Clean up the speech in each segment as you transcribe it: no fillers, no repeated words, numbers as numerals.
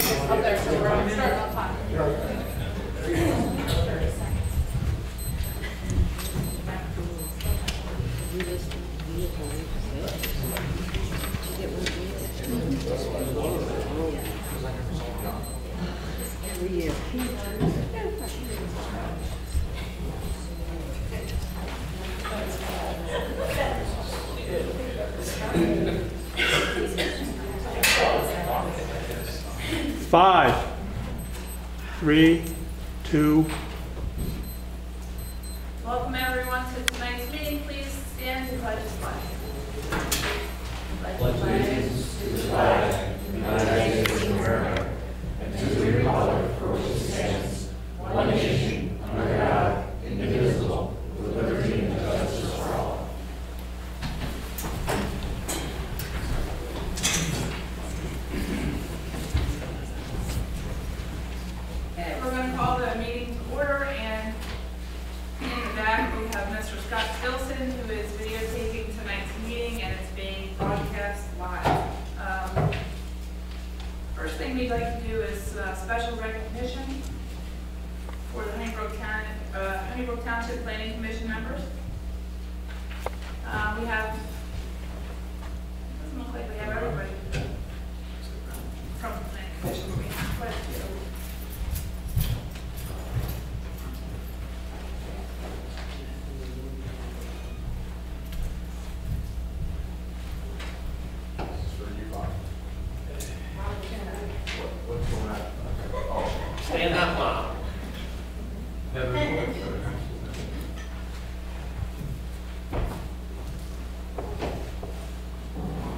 Up there, so we're starting on time. Five, 3, 2. Welcome everyone to tonight's meeting. Please stand and pledge the flag. Pledge allegiance to the flag of the United States of America and to the republic for which it stands, one nation, under God, indivisible, with liberty and justice for all. We're going to call the meeting to order, and in the back we have Mr. Scott Stilson, who is videotaping tonight's meeting, and it's being broadcast live. First thing we'd like to do is special recognition for the Honeybrook Township Planning Commission members. We have, doesn't look like we have everybody from the Planning Commission. We have quite a few. Stand up loud.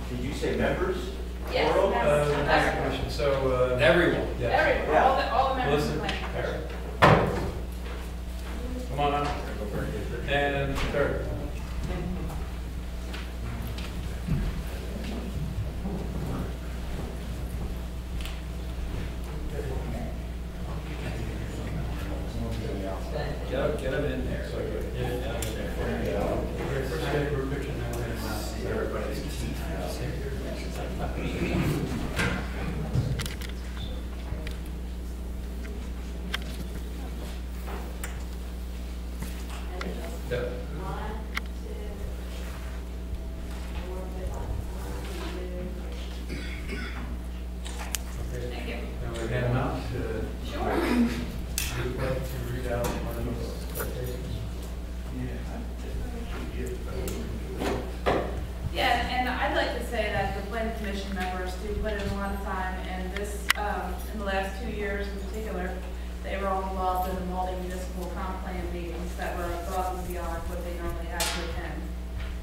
Did you say members? Yes, Commission. So everyone. everyone, yeah. all the members of the planning commission. Come on up. And third. Get them in there. First get a group picture, then we're going to see everybody's teeth. Thank you. Now we're handing out to Sure. You'd like to read out one of those quotations? Yeah, and I'd like to say that the planning commission members do put in a lot of time, and this, in the last 2 years in particular, they were all involved in the multi-municipal comp plan meetings that were above and beyond what they normally have to attend.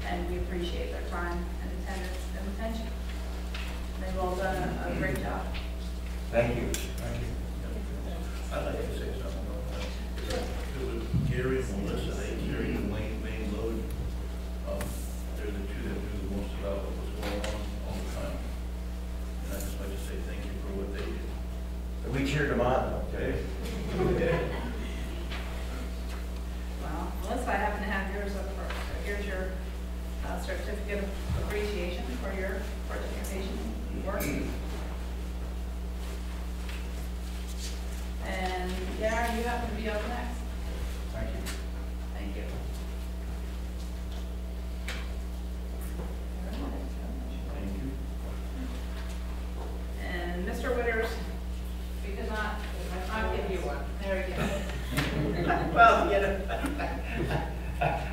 And we appreciate their time and attendance and attention. They've all done a great job. Thank you. Thank you. I'd like to say something about that. It was Gary and Melissa, they carry the main load. They're the two that do the most about what's going on all the time. And I'd just like to say thank you for what they do. We cheered them on, okay? Well, Melissa, I happen to have yours up first. So here's your certificate of appreciation for your participation work. And Gary, you happen to be up next. Thank you. Thank you. Thank you. And Mr. Witters, we could not, I'll give you one. There you go. Well, you know,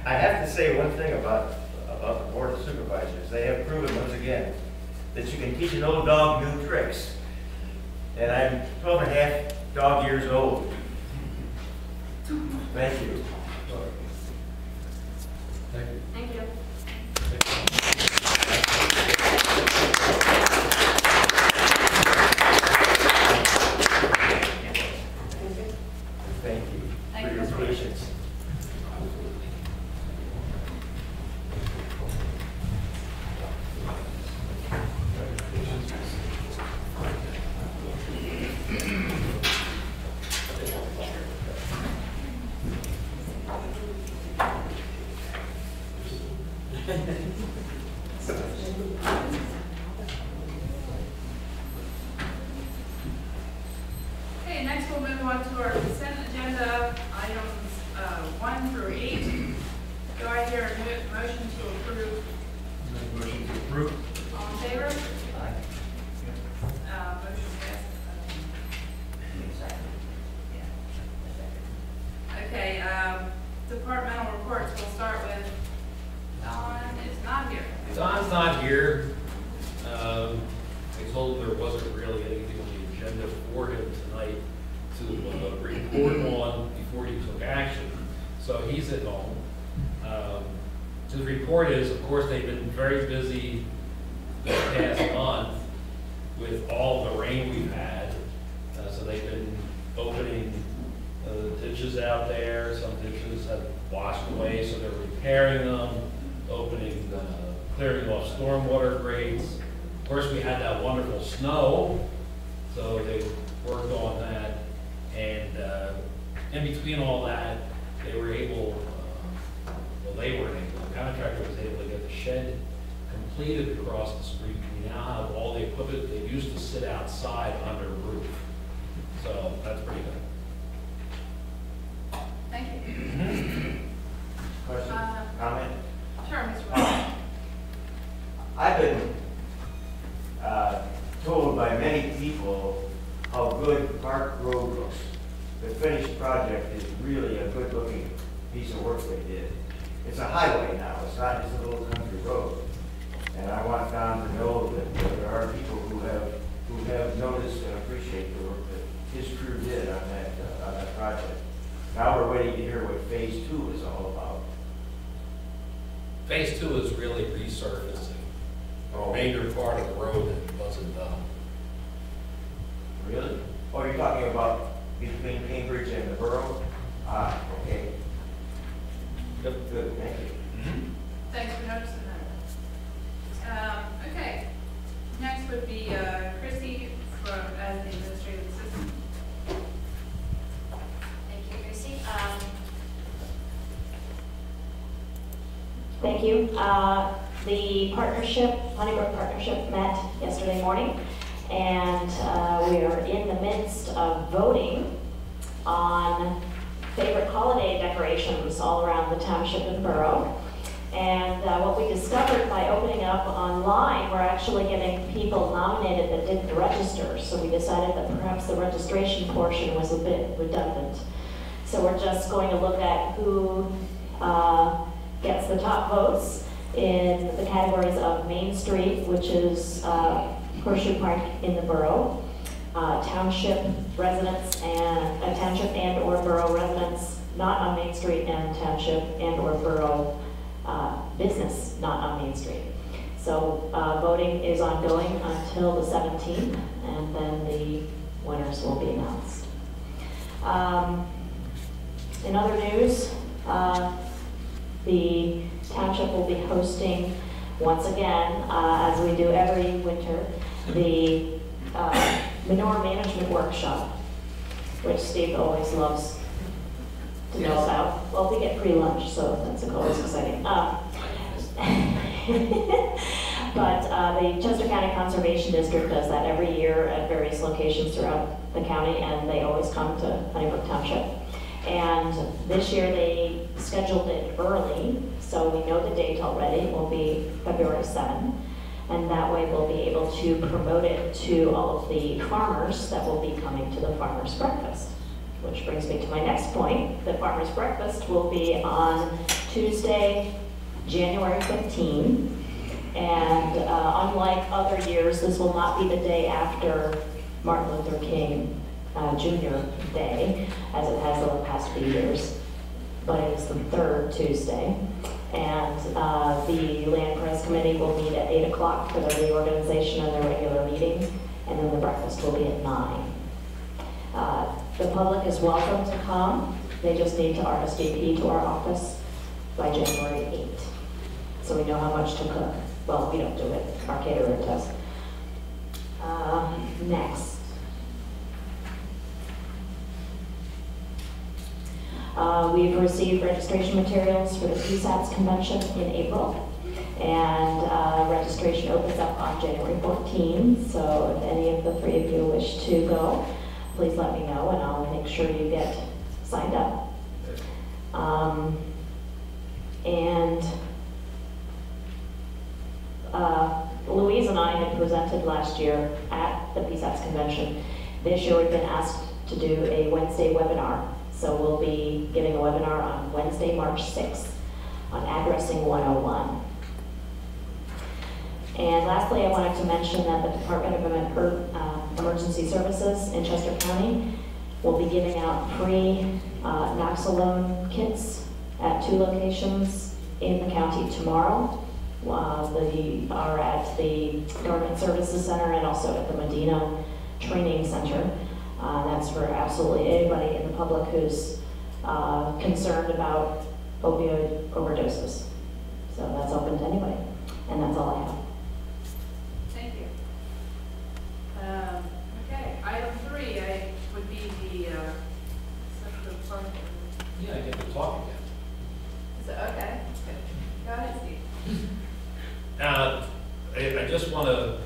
I have to say one thing about the Board of Supervisors. They have proven once again that you can teach an old dog new tricks. And I'm 12 and a half dog years old. Thank you. Thank you. Thank you. Thank you Thank for you, your Mr. Williams. patience. next we'll move on to our consent agenda, items 1 through 8. Do I hear a motion to approve? Motion to approve. All in favor? Motion passed. Okay, departmental reports, we'll start with Don is not here. Don's not here. I told him there wasn't really anything on the agenda for him tonight to report on before he took action. So he's at home. So the report is, of course, they've been very busy this past month with all the rain we've had. So they've been opening ditches out there. Some ditches have washed away, so they're repairing them, opening, clearing off stormwater grates. Of course, we had that wonderful snow, so they worked on that. And in between all that, they were able, the contractor was able to get the shed completed across the street. We now have all the equipment they used to sit outside under roof. So that's pretty good. Thank you. Question, comment? Sure, Mr. West. I've been told by many people how good Park Road looks. The finished project is really a good-looking piece of work they did. It's a highway now, it's not just a little country road. And I want Don to know that there are people who have noticed and appreciate the work that his crew did on that project. Now we're waiting to hear what phase 2 is all about. Phase 2 is really resurfacing. The remainder part of the road that wasn't done. Really? Oh, you're talking about between Cambridge and the borough? Ah, okay. Good, thank you. Thanks for noticing that. Okay, next would be Chrissy as the administrative assistant. Thank you, Chrissy. Thank you. The partnership, Honeybrook Partnership, met yesterday morning, and we are in the midst of voting on favorite holiday decorations all around the township and borough. And what we discovered by opening up online, we're actually getting people nominated that didn't register. So we decided that perhaps the registration portion was a bit redundant. So we're just going to look at who gets the top votes in the categories of Main Street, which is Horseshoe Park in the borough, township residents and township and or borough residents not on Main Street, and township and or borough business not on Main Street. So voting is ongoing until the 17th, and then the winners will be announced. In other news, the township will be hosting, once again, as we do every winter, the manure management workshop, which Steve always loves to know about. Well, we get free lunch, so that's always exciting. But the Chester County Conservation District does that every year at various locations throughout the county, and they always come to Honeybrook Township. And this year they scheduled it early, so we know the date already. It will be February 7th. And that way we'll be able to promote it to all of the farmers that will be coming to the Farmers Breakfast. Which brings me to my next point. The Farmers Breakfast will be on Tuesday, January 15. And unlike other years, this will not be the day after Martin Luther King Jr. Day, as it has in the past few years, but it is the third Tuesday. And the Land Price Committee will meet at 8 o'clock for the reorganization of their regular meeting, and then the breakfast will be at 9. The public is welcome to come. They just need to RSVP to our office by January 8th. So we know how much to cook. Well, we don't do it, our caterer does. Next. We've received registration materials for the PSATS convention in April, and registration opens up on January 14th, so if any of the three of you wish to go, please let me know and I'll make sure you get signed up. And Louise and I had presented last year at the PSATS convention. This year we've been asked to do a Wednesday webinar. So we'll be giving a webinar on Wednesday, March 6th on Addressing 101. And lastly, I wanted to mention that the Department of Emergency Services in Chester County will be giving out free Naloxone kits at 2 locations in the county tomorrow. They are at the Government Services Center and also at the Medina Training Center. That's for absolutely anybody in the public who's concerned about opioid overdoses. So that's open to anybody. And that's all I have. Thank you. Okay, item 3 would be the sexual assault. Yeah, I get to talk again. So, okay, good. Go ahead, Steve. I just want to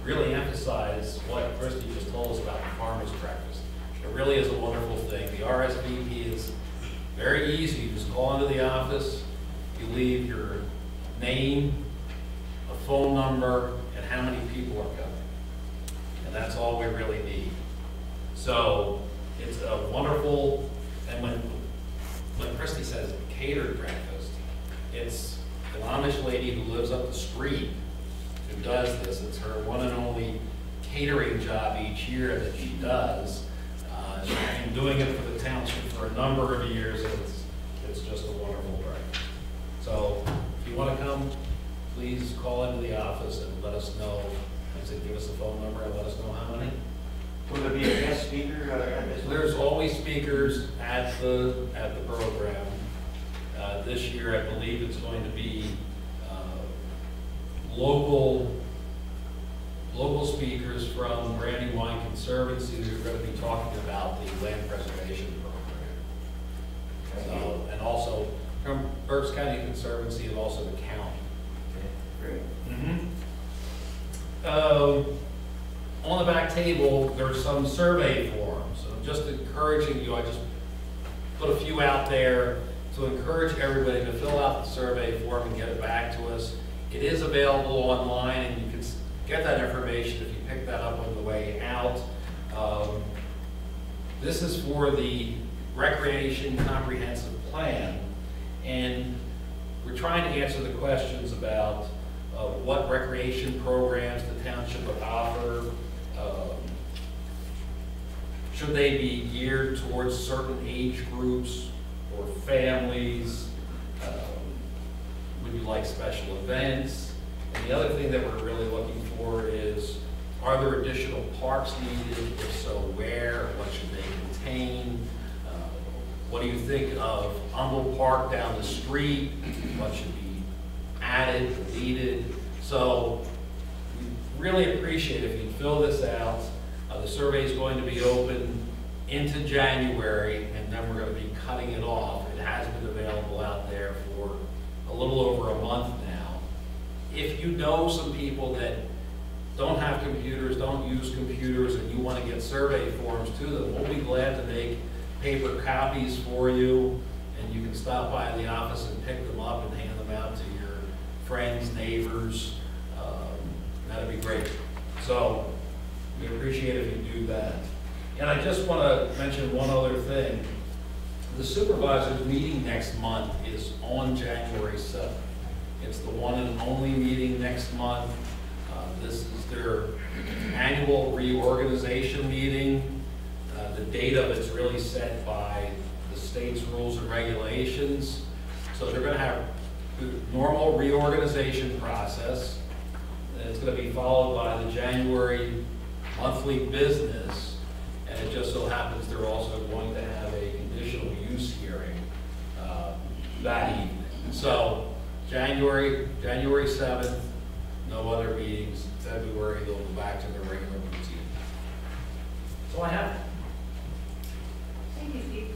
really emphasize what Christy just told us about the farmer's breakfast. It really is a wonderful thing. The RSVP is very easy. You just call into the office, you leave your name, a phone number, and how many people are coming. And that's all we really need. So it's a wonderful, and when Christy says catered breakfast, it's an Amish lady who lives up the street who does this. It's her one and only catering job each year that she does. She's been doing it for the township for a number of years, and it's just a wonderful breakfast. So if you want to come, please call into the office and let us know. Like I said, give us a phone number and let us know how many. Will there be a guest speaker at this? There's always speakers at the program. This year, I believe it's going to be local speakers from Brandywine Conservancy who are going to be talking about the land preservation program. So, and also from Berks County Conservancy and also the county. Okay, great. On the back table, there's some survey forms. So I'm just encouraging you, I just put a few out there to encourage everybody to fill out the survey form and get it back to us. It is available online, and you can get that information if you pick that up on the way out. This is for the Recreation Comprehensive Plan, and we're trying to answer the questions about what recreation programs the township would offer. Should they be geared towards certain age groups or families? Would you like special events? And the other thing that we're really looking for is, are there additional parks needed? If so, where? What should they contain? What do you think of Humble Park down the street? What should be added, deleted? So we really appreciate if you fill this out. The survey is going to be open into January, and then we're going to be cutting it off. It has been available out there for a little over a month now. If you know some people that don't have computers, don't use computers, and you want to get survey forms to them, we'll be glad to make paper copies for you, and you can stop by the office and pick them up and hand them out to your friends, neighbors. That'd be great. So we appreciate if you do that. And I just want to mention one other thing. The supervisors meeting next month is on January 7th. It's the one and only meeting next month. This is their annual reorganization meeting. The date of it's really set by the state's rules and regulations. So they're going to have the normal reorganization process. And it's going to be followed by the January monthly business. And it just so happens they're also going to have a conditional use hearing that evening. So January 7th, no other meetings. February, they'll go back to their regular routine. That's all I have. Thank you, Steve.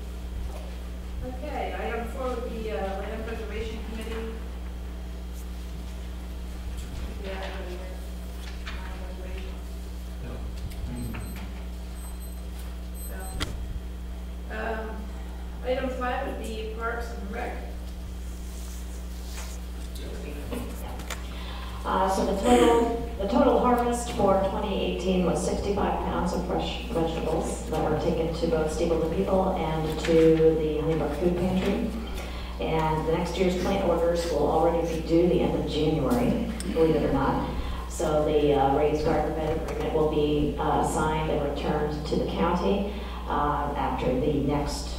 Okay, item 4 would be Land Preservation Committee. Yeah, over here. Land Preservation. The total harvest for 2018 was 65 pounds of fresh vegetables that were taken to both Steeple to People and to the Honeybrook Food Pantry. And the next year's plant orders will already be due the end of January, believe it or not. So the raised garden bed agreement will be signed and returned to the county after the next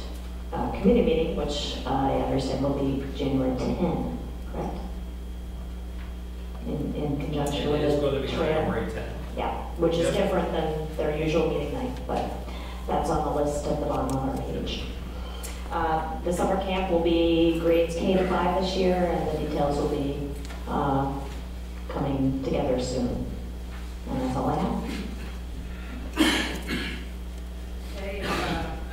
committee meeting, which I understand will be January 10, correct? In conjunction with It is going to the be trail. January 10th. Yeah, which is Yep. different than their usual meeting night, but that's on the list at the bottom of our page. The summer camp will be grades K to 5 this year, and the details will be coming together soon. And that's all I have. Okay,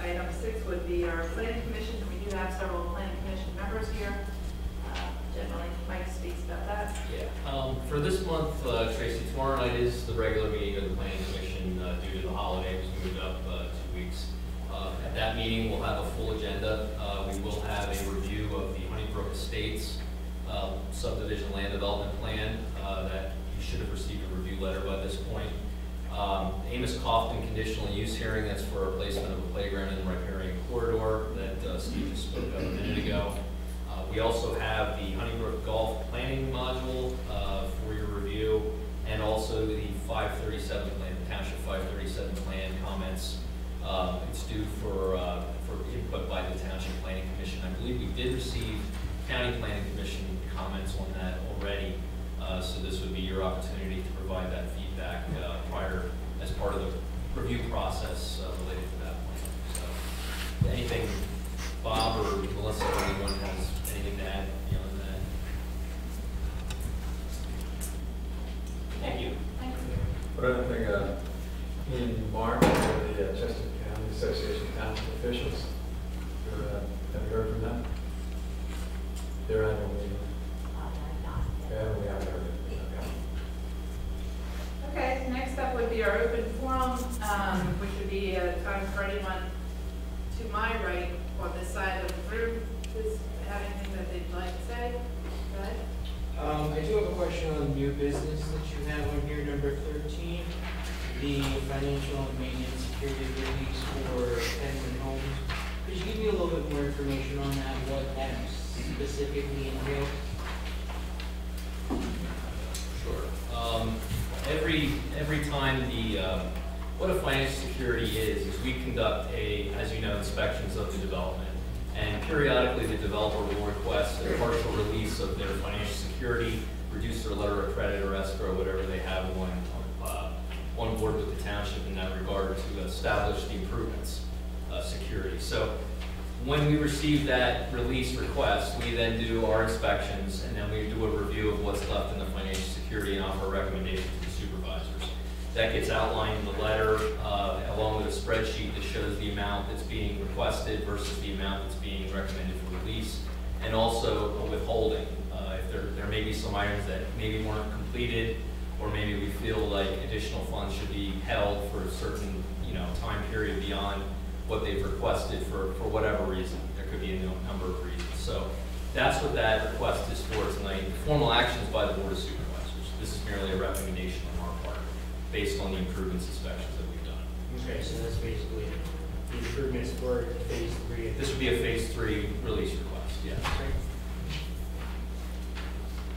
item 6 would be our planning commission. We do have several planning commission members here. Generally, Mike speaks about that. Yeah, for this month, Tracy, tomorrow night is the regular meeting of the planning commission due to the holiday. It was moved up 2 weeks. At that meeting, we'll have a full agenda. We will have a review of the Honeybrook Estates subdivision land development plan that you should have received a review letter by this point. Amos Coughton conditional use hearing, that's for replacement of a playground and riparian corridor that Steve just spoke of a minute ago. We also have the Honeybrook Golf Planning Module for your review, and also the 537 plan, the Township 537 plan comments. It's due for input by the Township Planning Commission. I believe we did receive County Planning Commission comments on that already, so this would be your opportunity to provide that feedback prior, as part of the review process related to that plan. So, anything, Bob or Melissa, or anyone has anything to add beyond that? Thank you. But I think in March, the Chester County Association of Township Officials, have you heard from them? Their annual meeting. Yeah, we have heard it. Okay, next up would be our open forum, which would be a time for anyone to my right on this side of the room who's have anything that they'd like to say. Go ahead. I do have a question on new business that you have on here, number 13, the financial and maintenance security release for Penguin Homes. Could you give me a little bit more information on that, what that specifically entails? Sure. Every time what a financial security is we conduct as you know, inspections of the development. And periodically the developer will request a partial release of their financial security, reduce their letter of credit or escrow, whatever they have on board with the township in that regard to establish the improvements security. So when we receive that release request, we then do our inspections, and then we do a review of what's left in the financial security and offer a recommendation to the supervisors. That gets outlined in the letter, along with a spreadsheet that shows the amount that's being requested versus the amount that's being recommended for release, and also a withholding. If there may be some items that maybe weren't completed, or maybe we feel like additional funds should be held for a certain time period beyond what they've requested for whatever reason. There could be a number of reasons. So that's what that request is for tonight. The formal action is by the Board of Supervisors. This is merely a recommendation on our part based on the improvements inspections that we've done. Okay, so that's basically the improvements for phase 3. This would be a phase 3 release request, yes.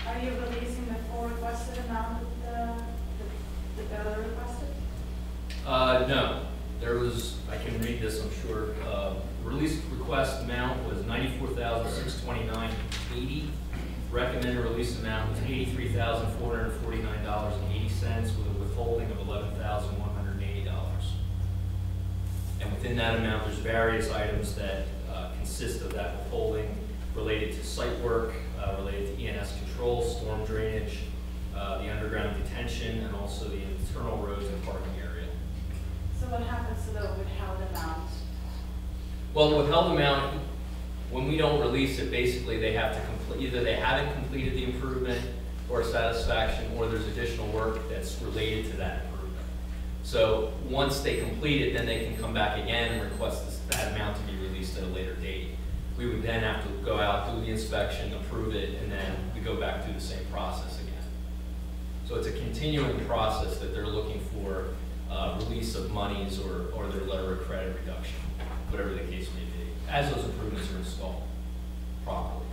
Are you releasing the full requested amount that the builder requested? No. There was, I can read this, I'm sure. Release request amount was $94,629.80. Recommended release amount was $83,449.80 with a withholding of $11,180. And within that amount, there's various items that consist of that withholding related to site work, related to ENS control, storm drainage, the underground detention, and also the internal roads and parking area. So what happens to the withheld amount? Well, the withheld amount, when we don't release it, basically they have to complete, either they haven't completed the improvement or satisfaction, or there's additional work that's related to that improvement. So once they complete it, then they can come back again and request that amount to be released at a later date. We would then have to go out, do the inspection, approve it, and then we go back through the same process again. So it's a continuing process that they're looking for release of monies or their letter of credit reduction, whatever the case may be, as those improvements are installed properly.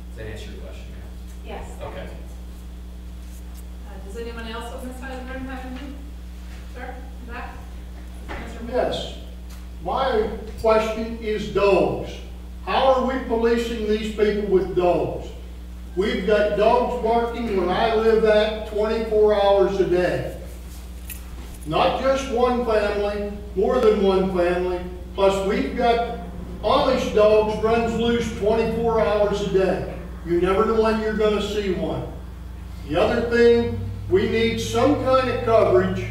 Does that answer your question? Yes. Okay. Does anyone else on this side of the room have anything? Sir, Zach? Mr. Moore? Yes. My question is dogs. How are we policing these people with dogs? We've got dogs barking where I live at 24 hours a day. Not just one family, more than one family. Plus we've got Amish dogs runs loose 24 hours a day. You never know when you're going to see one. The other thing, we need some kind of coverage.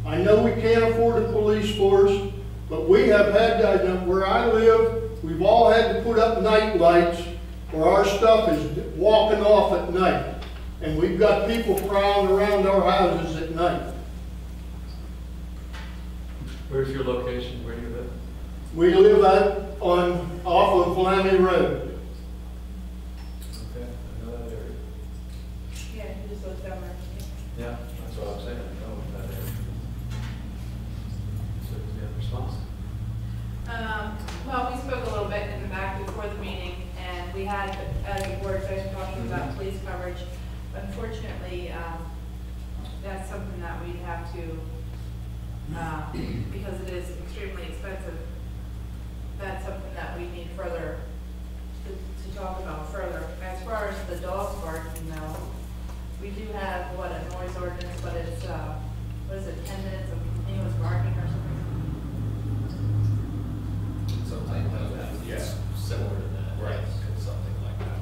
I know we can't afford a police force, but we have had, where I live, we've all had to put up night lights where our stuff is walking off at night. And we've got people prowling around our houses at night. Where's your location? Where do you live? We live off of Lammy Road. Okay, I know that area. Yeah, he just lives down there. Yeah, that's what I'm saying, I know that area. So, yeah, response? Well, we spoke a little bit in the back before the meeting, and we had a board session talking about police coverage. Unfortunately, that's something that we'd have to, because it is extremely expensive, that's something that we need further to talk about further. As far as the dogs barking though, we do have, a noise ordinance, but it's, what is it, 10 minutes of continuous barking or something? Something like that. Yeah, similar to that. Right. Something like that.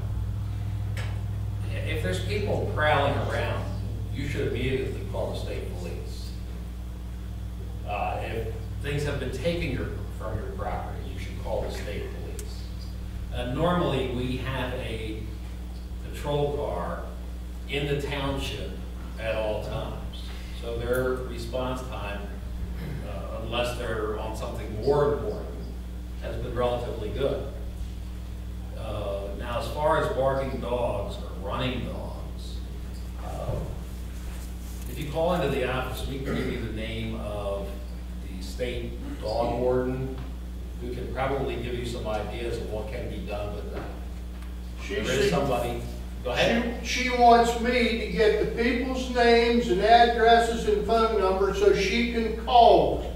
If there's people prowling around, you should immediately call the state police. If things have been taken from your property, you should call the state police. Normally, we have a patrol car in the township at all times. So their response time, unless they're on something more important, has been relatively good. Now, as far as barking dogs or running dogs, if you call into the office, we can give you the name of the state dog warden, who can probably give you some ideas of what can be done with that. There is somebody. Go ahead. She wants me to get the people's names and addresses and phone numbers so she can call them.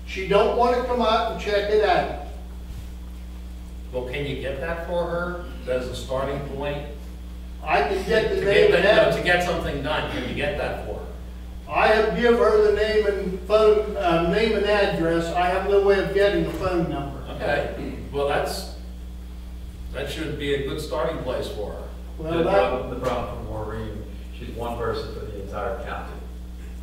She don't want to come out and check it out. Well, can you get that for her as a starting point? I can get the To name get, and that, address. to get something done, can you get that for her? I have give her the name and phone, name and address. I have no way of getting the phone number. Okay, well, that should be a good starting place for her. Well, The problem for Maureen, she's one person for the entire county.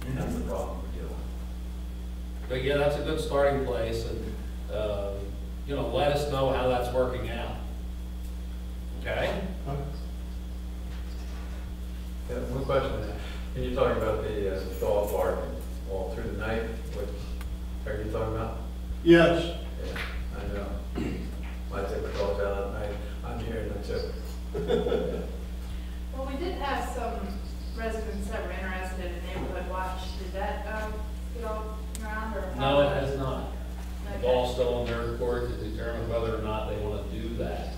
That's the problem we're dealing with. But yeah, that's a good starting place, and, you know, let us know how that's working out. Okay? Yeah, one question then. Can you talk about the dog barking all through the night? What are you talking about? Yes. Yeah, I know. I take the dogs out at night. I'm hearing them too. Well, we did have some residents that were interested in neighborhood watch. Did that get all around or? No, it has not. The Okay. ball's still in their court to determine whether or not they want to do that.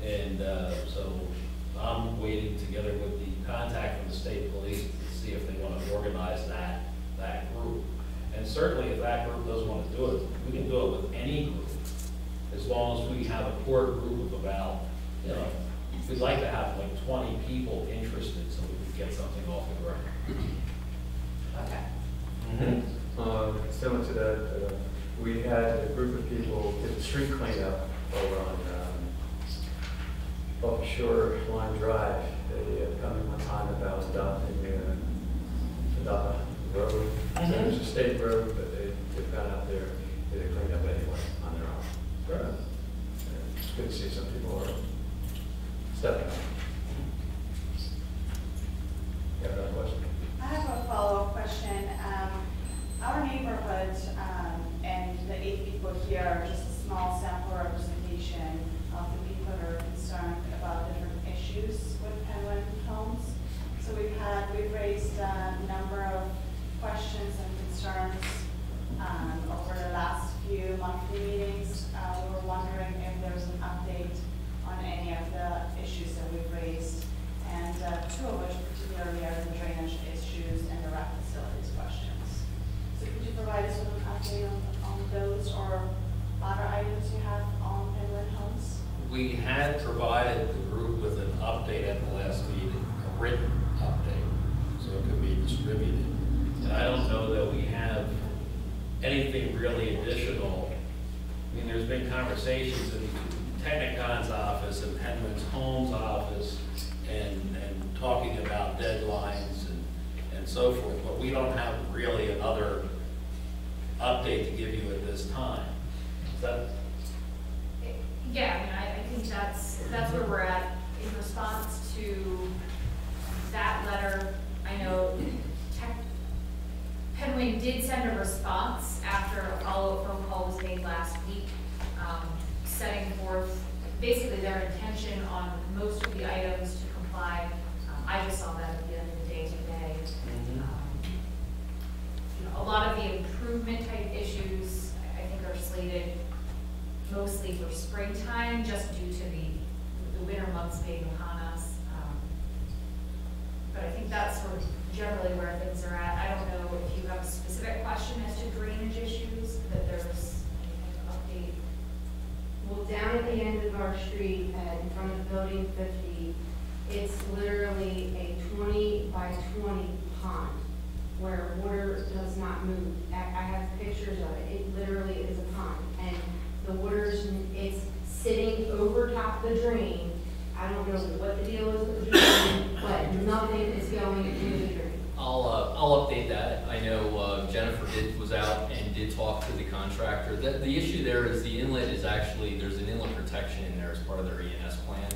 And so I'm waiting together with the contact from the state police to see if they want to organize that group. And certainly if that group doesn't want to do it, we can do it with any group, as long as we have a core group of about, you know, we'd like to have like 20 people interested so we could get something off the ground. Okay. Similar to that, we had a group of people did the street cleanup over on Offshore Line Drive. They come in one time about adopting the road. It's a state road, but they've gone out there, did a cleanup anyway on their own. It's good to see some people are stepping up. You have another question? I have a follow-up question. Our neighborhood and the 8 people here are just a small sample representation of the people that are concerned about different issues. raised a number of questions and concerns over the last few monthly meetings. We were wondering if there's an update on any of the issues that we've raised, and two of which particularly are the drainage issues and the rec facilities questions. So could you provide us with an update on those or other items you have on Penguin Homes? We had provided the group with an update at the last meeting, a written update, so it could be distributed. And I don't know that we have anything really additional. I mean, there's been conversations in Technicon's office and Penguin's Homes office and talking about deadlines and so forth, but we don't have really another update to give you at this time. Is that? Yeah, I mean, I think that's where we're at in response to that letter. I know Penguin did send a response after a follow-up phone call was made last week, setting forth basically their intention on most of the items to comply. I just saw that at the end of the day today. A lot of the improvement type issues, I think, are slated mostly for springtime, just due to the winter months being upon us. But I think that's sort of generally where things are at. I don't know if you have a specific question as to drainage issues, that there's an update. Well, down at the end of our street, in front of Building 50, it's literally a 20 by 20 pond where water does not move. I have pictures of it. It literally is a pond, and the water's, it's sitting over top the drain. I don't know what the deal is with the drain, but nothing is going into the drain. I'll update that. I know Jennifer was out and did talk to the contractor. The issue there is the inlet is actually, there's an inlet protection in there as part of their E&S plan.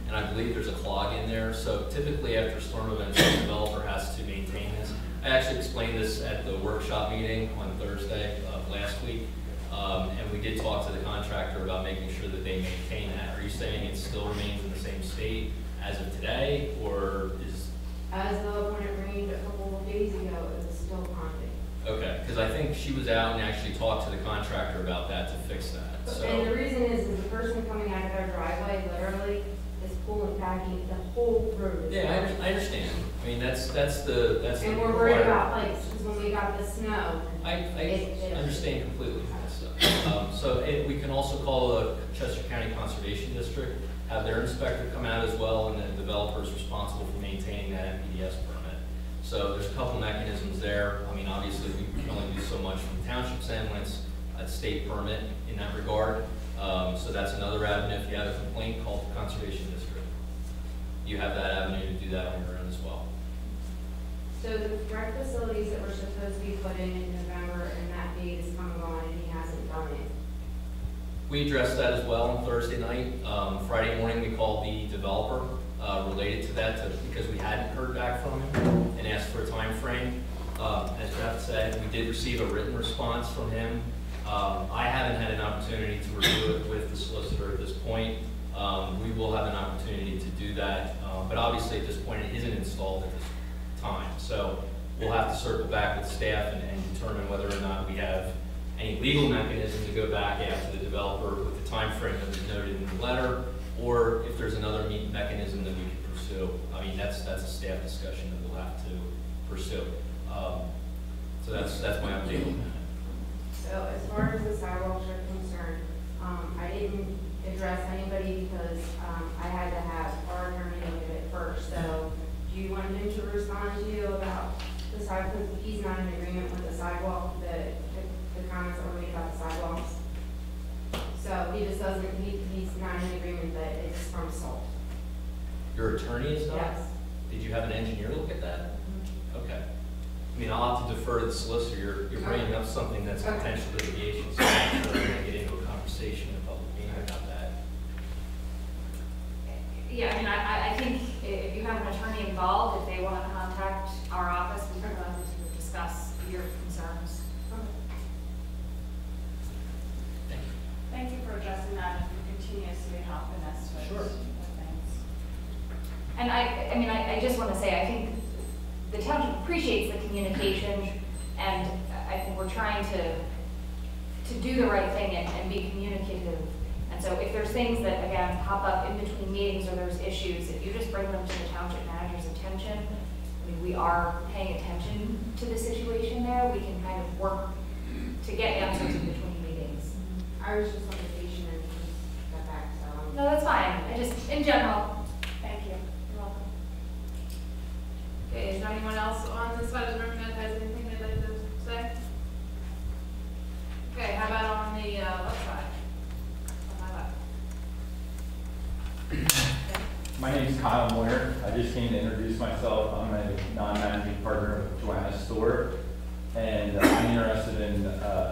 And I believe there's a clog in there. So typically after storm events, the developer has to maintain this. I actually explained this at the workshop meeting on Thursday of last week. And we did talk to the contractor about making sure that they maintain that. Are you saying it still remains in the same state as of today, or is? As of when it rained a couple of days ago, it was still ponding. Okay, because I think she was out and actually talked to the contractor about that to fix that. So. And the reason is the person coming out of their driveway literally is pulling, packing the whole road. Yeah, I understand. I mean, that's and we're worried about pipes, because when we got the snow. I understand completely. So we can also call the Chester County Conservation District, have their inspector come out as well, and the developer is responsible for maintaining that MPDS permit. So there's a couple mechanisms there. I mean, obviously we can only do so much from the township's end when it's a state permit in that regard. So that's another avenue. If you have a complaint, call the Conservation District. You have that avenue to do that on your own as well. So the rec facilities that were supposed to be put in November, and that date is coming on, and he hasn't done it. We addressed that as well on Thursday night. Friday morning, we called the developer related to that because we hadn't heard back from him and asked for a time frame. As Jeff said, we did receive a written response from him. I haven't had an opportunity to review it with the solicitor at this point. We will have an opportunity to do that, but obviously at this point it isn't installed at this time. So we'll have to circle back with staff and determine whether or not we have any legal mechanism to go back after the developer with the time frame that was noted in the letter, or if there's another mechanism that we can pursue. I mean, that's a staff discussion that we'll have to pursue. So that's my update on that. So as far as the sidewalks are concerned, I didn't address anybody because I had to have our attorney look at it first. So do you want him to respond to you about the sidewalk? Because he's not in agreement with the sidewalk, the comments that were made about the sidewalks. So he just doesn't, he's not in agreement that it's from salt. Your attorney is not? Yes. Did you have an engineer look at that? Okay. I mean, I'll have to defer to the solicitor. You're bringing up something that's potential litigation, so I'm not sure we're going to get into a conversation in public meeting about that. Yeah, I mean, I think if you have an attorney involved, if they want to contact our office, we can discuss your concerns. Thank you for addressing that and for continuously helping us with Sure. things. And I mean, I just want to say, I think the township appreciates the communication, and I think we're trying to do the right thing and be communicative. And so if there's things that, again, pop up in between meetings or there's issues, if you just bring them to the township manager's attention, I mean, we are paying attention to the situation there, we can kind of work to get answers in between meetings. I was just on vacation and just got back, so. No, that's fine, I just, in general. Thank you. You're welcome. Okay, is there anyone else on this side of the room that has anything they'd like to say? Okay, how about on the left side? On my left. My name is Kyle Moyer. I just came to introduce myself. I'm a non-managing partner of Joanna's Store, and I'm interested in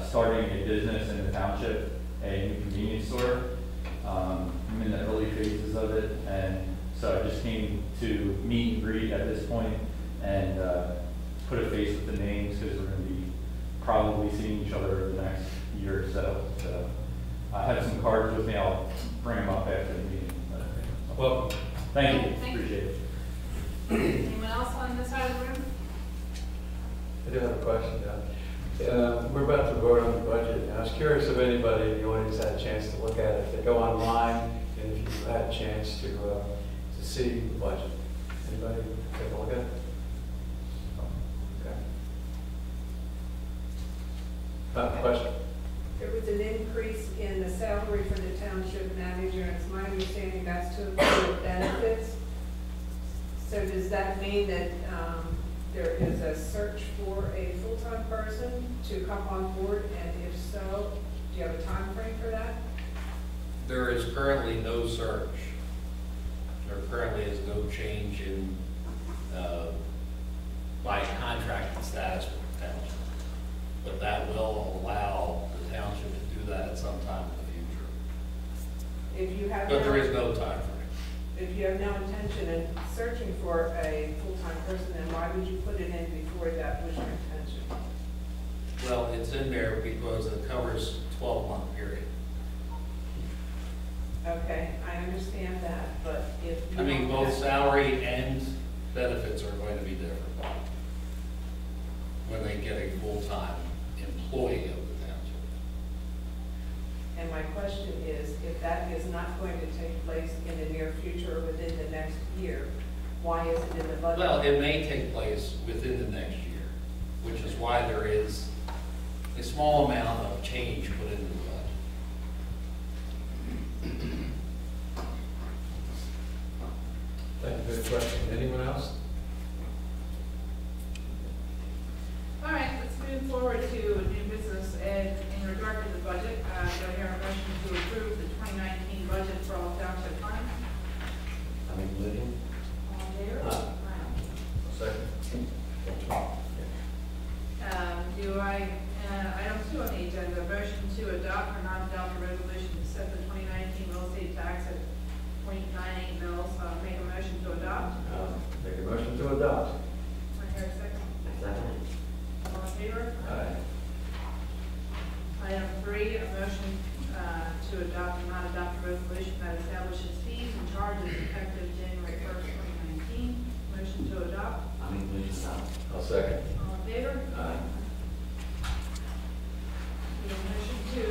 starting a business in the township, a new convenience store. I'm in the early phases of it, and so I just came to meet and greet at this point and put a face with the names, because we're going to be probably seeing each other over the next year or so. So I have some cards with me. I'll bring them up after the meeting. Well, Thank you. Thank you. Appreciate it. Anyone else on this side of the room? I do have a question, we're about to vote on the budget, and I was curious if anybody in the audience had a chance to look at it. If they go online, and if you had a chance to see the budget. Anybody take a look at it? Okay. Question? There was an increase in the salary for the township manager, and it's my understanding that's to include benefits. So does that mean that there is a search for a full-time person to come on board, and if so, do you have a time frame for that? there is currently no search. There currently is no change in, by contracting status with the township. But that will allow the township to do that at some time in the future. If you have But there no, is no time frame. if you have no intention in searching for a full-time person, then why would you put it in before that was your intention? Well, it's in there because it covers 12-month period. Okay, I understand that, but if you I mean, don't both have- salary and benefits are going to be different when they get a full-time employee of the township. And my question is, if that is not going to take place in the near future or within the next year, why is it in the budget? Well, it may take place within the next year, which is why there is a small amount of change put into the budget. Thank you for the question. Anyone else? All right, let's move forward to new business. And in regard to the budget, do I hear a motion to approve the 2019 budget for all township funds? I mean, Lydia? All in favor? Second. Do I, item 2 on the agenda, motion to adopt or not adopt a resolution to set the 2019 real estate tax at 0.98 mils. Make a motion to adopt. Make a motion to adopt. I hear a second. Second. All in favor? Aye. Item 3, a motion to adopt or not adopt a resolution that establishes fees and charges effective January 1st, 2019. Motion to adopt. I mean, Lydia, I'll second. All in favor? Aye. A motion to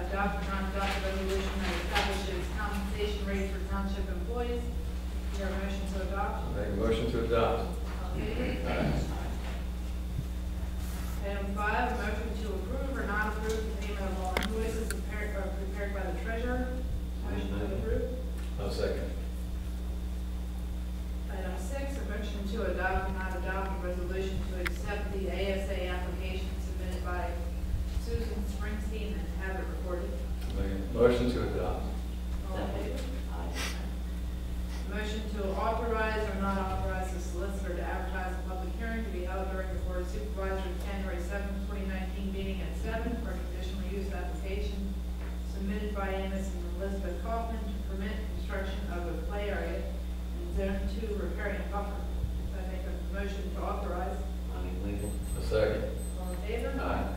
adopt or not adopt a resolution that establishes compensation rates for township employees. Is there a motion to adopt? Make a motion to adopt. All in favor? Aye. Item 5, a motion to approve or not approve the payment of all invoices prepared by the treasurer. Motion to approve. I'll second. Item 6, a motion to adopt or not adopt a resolution to accept the ASA application submitted by Susan Springsteen and have it recorded. Make a motion to adopt. All in favor? Motion to authorize or not authorize the solicitor to advertise a public hearing to be held during the Board of Supervisors January 7, 2019 meeting at 7 for a conditional use application submitted by Amos and Elizabeth Kaufman to permit construction of a play area in Zone 2 riparian buffer. I make a motion to authorize. I mean, Lydia. A second. All in favor? Aye.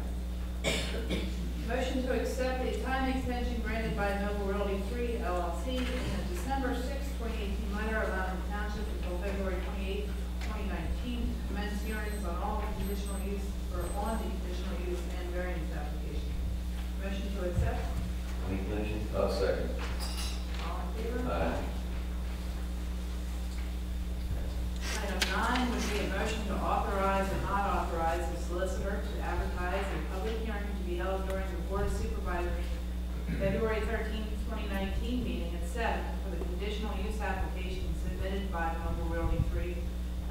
Motion to accept the time extension granted by Noble Realty 3 LLC in a December 6, 2018 letter allowing the township until February 28, 2019 to commence advertise a public hearing to be held during the Board of Supervisors February 13, 2019 meeting at 7 for the conditional use application submitted by Mobile Realty 3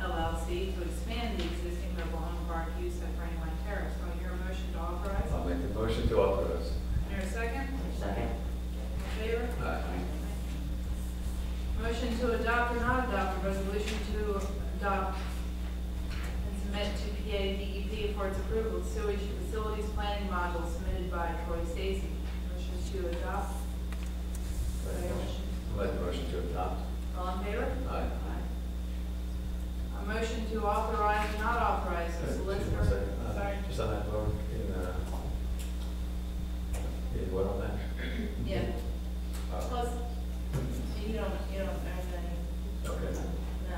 LLC to expand the existing mobile home park use at Brandywine Terrace. Do I hear a motion to authorize? I'll make the motion to authorize. Hear a second? Second. All in favor? Aye. Motion to adopt or not adopt a resolution to adopt and submit to PA DEP for its approval sewage facilities planning module submitted by Troy Stacy. Motion to adopt. Do I hear a motion? I'll make the motion to adopt. All in favor? Aye. A motion to authorize or not authorize the solicitor. Sorry. Just on that vote, in what on that? Yeah. Plus, you don't have any. Okay. No.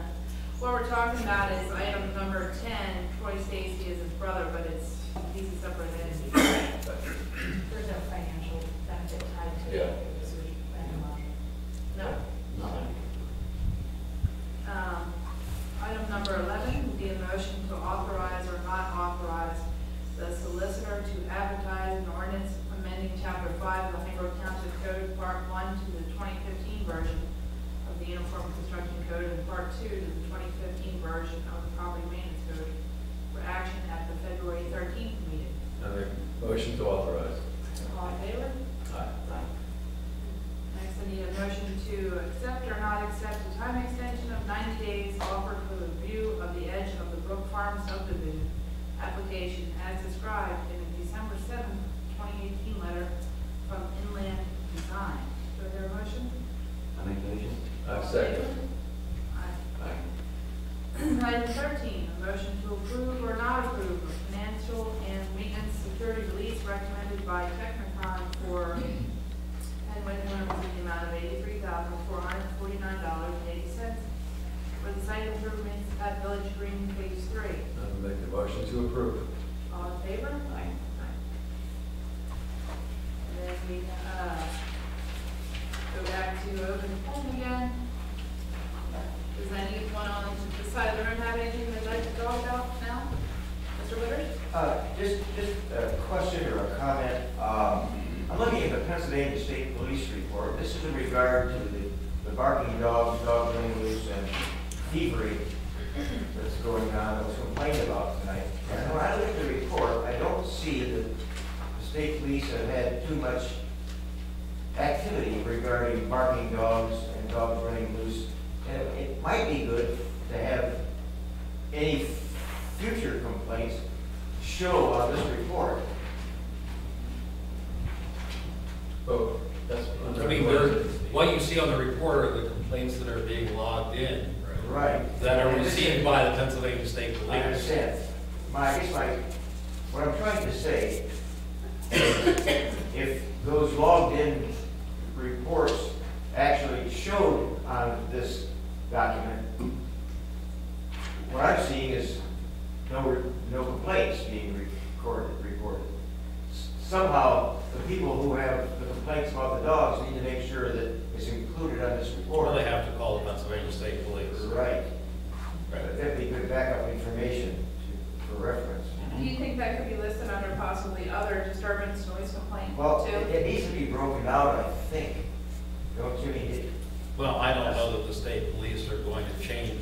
What we're talking about is item number 10. Troy Stacy is his brother, but he's a separate entity. There's no financial benefit tied to Yeah. the sewage planning module. No. Item number 11 would be a motion to authorize or not authorize the solicitor to advertise an ordinance amending Chapter 5 of the Hoiney Township Code, Part 1 to the 2015 version of the Uniform Construction Code, and Part 2 to the 2015 version of the Property Maintenance Code for action at the February 13th meeting. I'll make a motion to authorize. All in favor? Aye. Next, I need a motion to accept or not accept a time extension of 90 days offered for the review of the edge of the Brook Farm subdivision application as described in a December 7, 2018 letter from Inland Design. Do I hear a motion? I make the motion. Second. Aye. Item 13, a motion to approve or not approve a financial and maintenance security release recommended by Technicon for Penway Homes in the amount of $83,449.80 for the site improvements at Village Green Phase 3. I'll make the motion to approve. All in favor? Aye. And then we go back to open home again. Does anyone on the side of the room have anything they'd like to talk about now? Mr. Witters? Just a question or a comment. I'm looking at the Pennsylvania State Police report. This is in regard to the barking dogs, dog running loose, and thievery that's going on, that was complained about tonight. And when I look at the report, I don't see that the state police have had too much activity regarding barking dogs and dogs running loose. And it might be good to have any future complaints show on this report. Oh, that's. I mean, what you see on the report are the complaints that are being logged in. Right. That are received by the Pennsylvania State Police. I understand. What I'm trying to say is if those logged in reports actually showed on this document, what I'm seeing is no complaints being reported. Somehow, the people who have the complaints about the dogs need to make sure that it's included on this report. Well, they have to call the Pennsylvania State Police. Right. Right. That'd be good backup information for reference. Do you think that could be listed under possibly other disturbance noise complaint Well, too? it needs to be broken out, I think. Don't you need it? Well, I don't know that the state police are going to change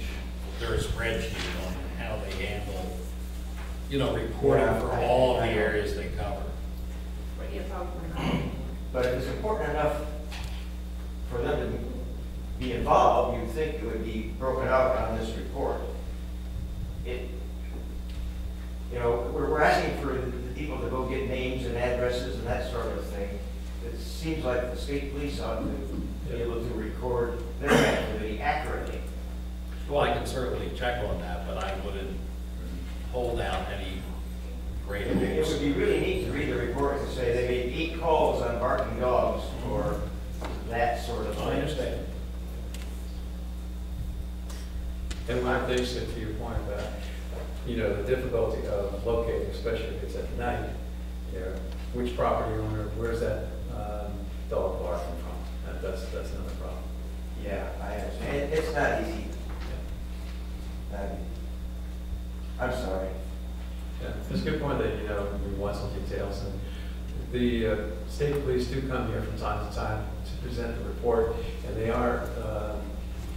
their spreadsheet on how they handle, reporting Yeah, for I- all of the I know. areas they cover. But yeah, probably not. But if it's important enough for them to be involved, you'd think it would be broken out on this report. We're asking for the people to go get names and addresses and that sort of thing. It seems like the state police ought to be able to record their activity accurately. Well, I can certainly check on that, but I wouldn't hold out any great It hopes. would be really neat to read the report and say they made 8 calls on barking dogs or that sort of thing. I understand. And one of the things that to your point about, the difficulty of locating, especially if it's at night, which property owner, where's that dog barking from? That's another problem. Yeah, I understand. It's not easy. Not easy. I'm sorry. Yeah, it's a good point that, we want some details, and the state police do come here from time to time to present the report, and they are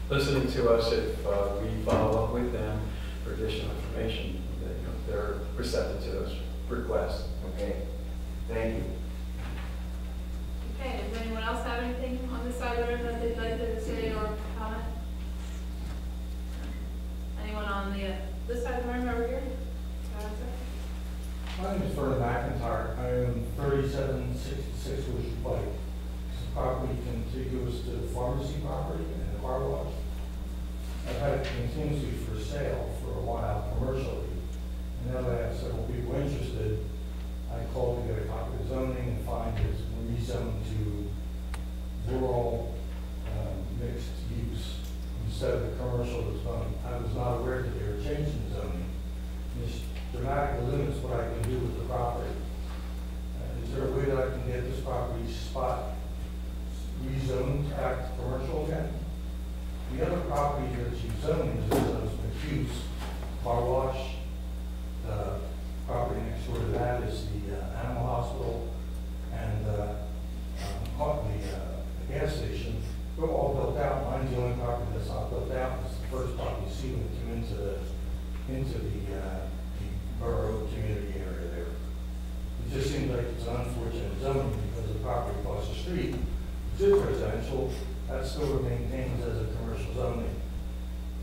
listening to us if we follow up with them for additional information. They're receptive to those requests. Okay, thank you. Okay, does anyone else have anything on this side of the room that they'd like to say or comment? Anyone on this side of the room over here? My name is Vernon McIntyre. I own 3766 Woods Pike. It's a property contiguous to the pharmacy property and the car wash. I've had it continuously for sale for a while commercially. And now that I have several people interested, I called to get a copy of zoning and find it's rezoned to rural mixed use instead of the commercial zone. I was not aware that they were changing the zoning. This dramatically limits what I can do with the property. Is there a way that I can get this property spot rezoned back to commercial again? The other property that you zoned is those McHugh's car wash. The property next door to that is the animal hospital and the gas station. They're all built out. Mine's the only property that's not built out. It's the first property you see when you come into the borough community area there. It just seems like it's an unfortunate zoning because the property across the street is residential. That still maintains as a commercial zoning.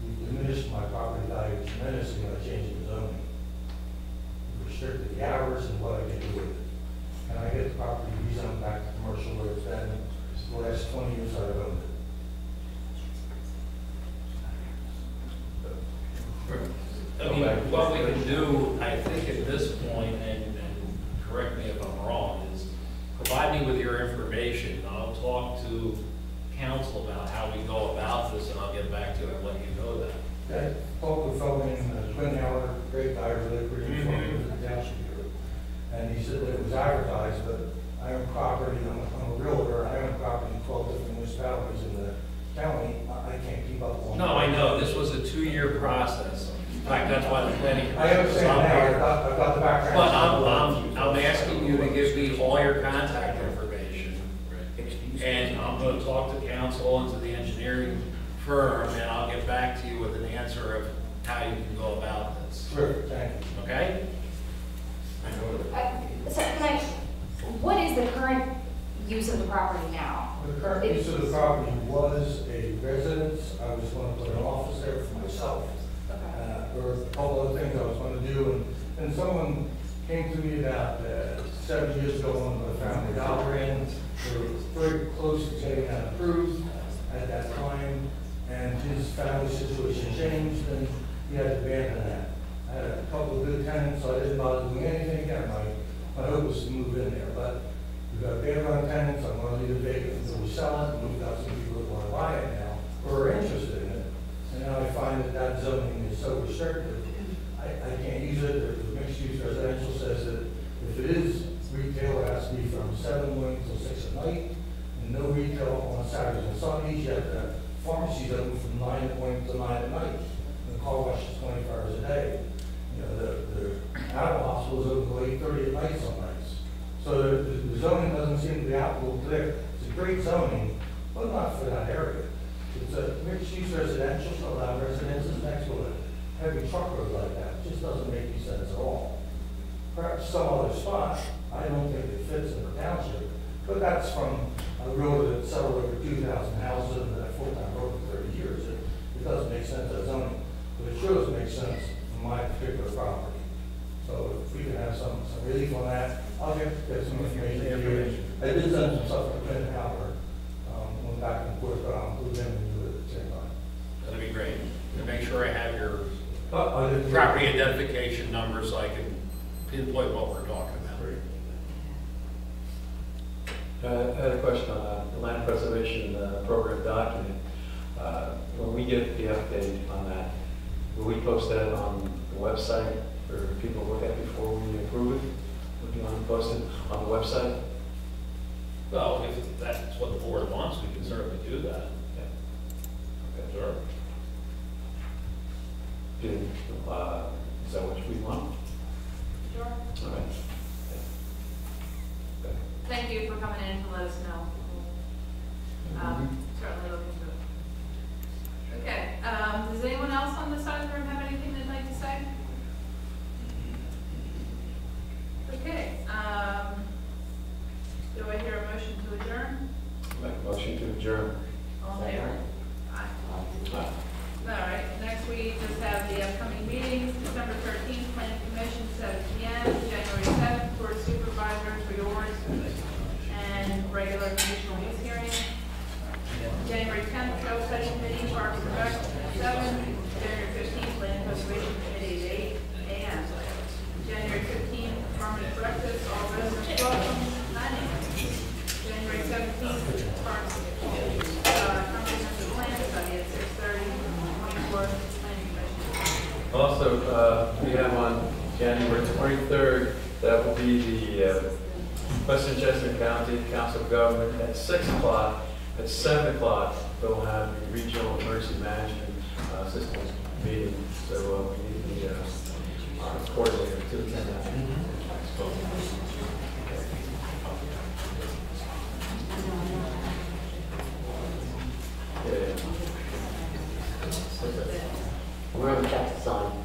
We diminished my property value tremendously by changing the zoning. We restricted the hours and what I can do with it. And I get the property rezoned back to commercial where it's been the last 20 years I've owned it. I mean, what we can do, I think at this point, and correct me if I'm wrong, is provide me with your information. And I'll talk to council about how we go about this, and I'll get back to you and let you know that. Okay, spoke with a fellow named Twin Howard, great guy, really pretty informative in the township here. And he said that it was advertised, but I own property, I'm a realtor, I own property in 12 different municipalities in the county. I can't keep up on. No, I know, this was a 2-year process. In fact, that's why the planning. I understand now, I've got the background. But I'm asking you to give me all your contact information. And I'm going to talk to council and to the engineering firm, and I'll get back to you with an answer of how you can go about this. Sure, thank you. Okay? What is the current use of the property now? The current use of the property was a residence. I was going to put an office there for myself. There were a couple other things I was going to do, and someone came to me about 7 years ago when I found the Dollar Inn. They were very close to getting that approved at that time, and his family situation changed, and he had to abandon that. I had a couple of good tenants, so I didn't bother doing anything again. My hope was to move in there, but we've got bad run tenants. I'm going to leave it vacant until we sell it, and we've got some people that want to buy it now or are interested in it. And now I find that that zoning is so restrictive, I can't use it. The mixed-use residential says that if it is retail, it has to be from 7 in the morning till 6 at night, and no retail on Saturdays and Sundays. Yet the pharmacy's open from 9 in the morning till 9 at night. The car wash is 24 hours a day. The animal hospital is open till 8:30 at night some nights. So the zoning doesn't seem to be applicable there. It's a great zoning, but not for that area. It's a mixed-use residential, so allow residences next to a heavy truck road like that. It just doesn't make any sense at all. Perhaps some other spot, I don't think it fits in the township, but that's from a road that settled over 2,000 houses and a full-time road for 30 years. It doesn't make sense as zoning, but it sure does make sense for my particular property. So if we can have some relief on that, I'll get some information to you. I did send some stuff to Twin Howard, went back and forth, but I'll include them and do it at the same time. That'd be great. To make sure I have your property identification number so I can pinpoint what we're talking about. I had a question on the land preservation program document. When we get the update on that, will we post that on the website for people to look at before we approve it? Would you want to post it on the website? Well, if that's what the board wants, we can certainly do that. Yeah. Okay. Sure. Is that what we want? Thank you for coming in to let us know. Certainly look into it. Okay, does anyone else on this side of the room have anything they'd like to say? Okay, do I hear a motion to adjourn? Make a motion to adjourn. All in favor? Aye. All right, next we just have the upcoming meetings, December 13th, Planning Commission, 7 p.m., January 7th, Board of Supervisors, reorgs, and regular conditional use hearing. January 10th, Trail Study Committee, Parks and Rec, 7, January 15th, Land Preservation Committee, 8 a.m. January 15th, Farmers Breakfast, all residents welcome, 9 a.m. January 17th, Parks, Comprehensive Plan Study at 6:30, 24th, Planning Commission. Also, we have on January 23rd, that will be the Western Chester County Council of Government at 6 o'clock. At 7 o'clock, they'll have the Regional Emergency Management Systems meeting. So we need the coordinator to attend that. We're on chapter sign.